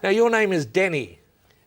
Now, your name is Denny.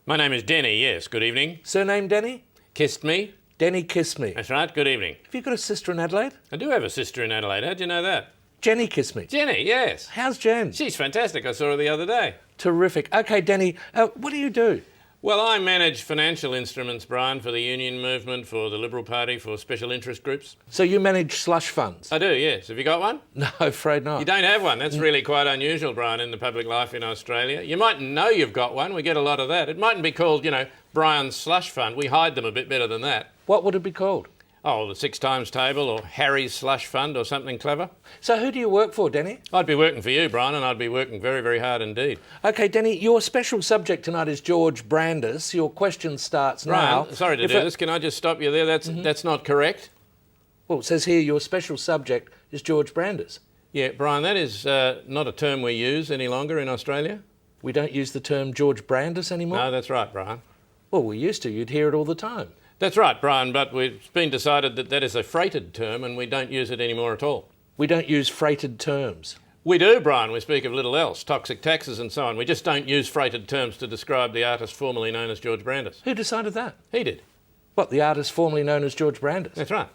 My name is Denny, yes. Good evening. Surname Denny? Kistmee? Denny Kistmee. That's right, good evening. Have you got a sister in Adelaide? I do have a sister in Adelaide. How'd you know that? Jenny Kistmee. Jenny, yes. How's Jen? She's fantastic. I saw her the other day. Terrific. OK, Denny, what do you do? Well, I manage financial instruments, Brian, for the union movement, for the Liberal Party, for special interest groups. So you manage slush funds? I do, yes. Have you got one? No, afraid not. You don't have one. That's really quite unusual, Brian, in the public life in Australia. You mightn't know you've got one. We get a lot of that. It mightn't be called, Brian's Slush Fund. We hide them a bit better than that. What would it be called? Oh, the 6 times table or Harry's Slush Fund or something clever. So who do you work for, Denny? I'd be working for you, Brian, and I'd be working very, very hard indeed. OK, Denny, your special subject tonight is George Brandis. Your question starts now. Brian, sorry to do this. Can I just stop you there? That's not correct. Well, it says here your special subject is George Brandis. Yeah, Brian, that is not a term we use any longer in Australia. We don't use the term George Brandis anymore? No, that's right, Brian. Well, we used to. You'd hear it all the time. That's right, Brian, but it's been decided that that is a freighted term and we don't use it anymore at all. We don't use freighted terms. We do, Brian. We speak of little else, toxic taxes and so on. We just don't use freighted terms to describe the artist formerly known as George Brandis. Who decided that? He did. What, the artist formerly known as George Brandis? That's right.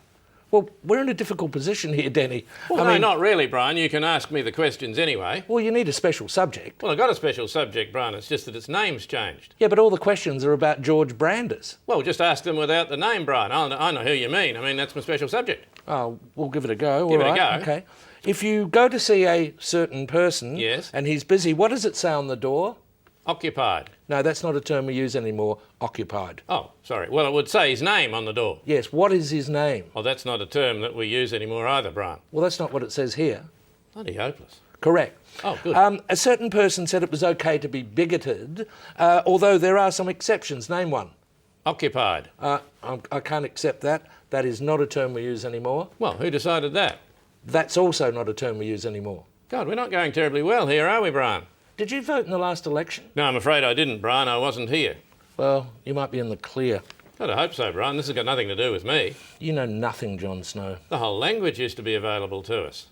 Well, we're in a difficult position here, Denny. Well, no, not really, Brian. You can ask me the questions anyway. Well, you need a special subject. Well, I've got a special subject, Brian. It's just that its name's changed. Yeah, but all the questions are about George Brandis. Well, just ask them without the name, Brian. I know who you mean. I mean, that's my special subject. Oh, we'll give it a go. Give all it a right. go. OK. If you go to see a certain person Yes. and he's busy, what does it say on the door? Occupied. No, that's not a term we use anymore, occupied. Oh, sorry. Well, it would say his name on the door. Yes, what is his name? Well, that's not a term that we use anymore either, Brian. Well, that's not what it says here. Bloody hopeless. Correct. Oh, good. A certain person said it was OK to be bigoted, although there are some exceptions. Name one. Occupied. I can't accept that. That is not a term we use anymore. Well, who decided that? That's also not a term we use anymore. God, we're not going terribly well here, are we, Brian? Did you vote in the last election? No, I'm afraid I didn't, Brian. I wasn't here. Well, you might be in the clear. God, I hope so, Brian. This has got nothing to do with me. You know nothing, Jon Snow. The whole language used to be available to us.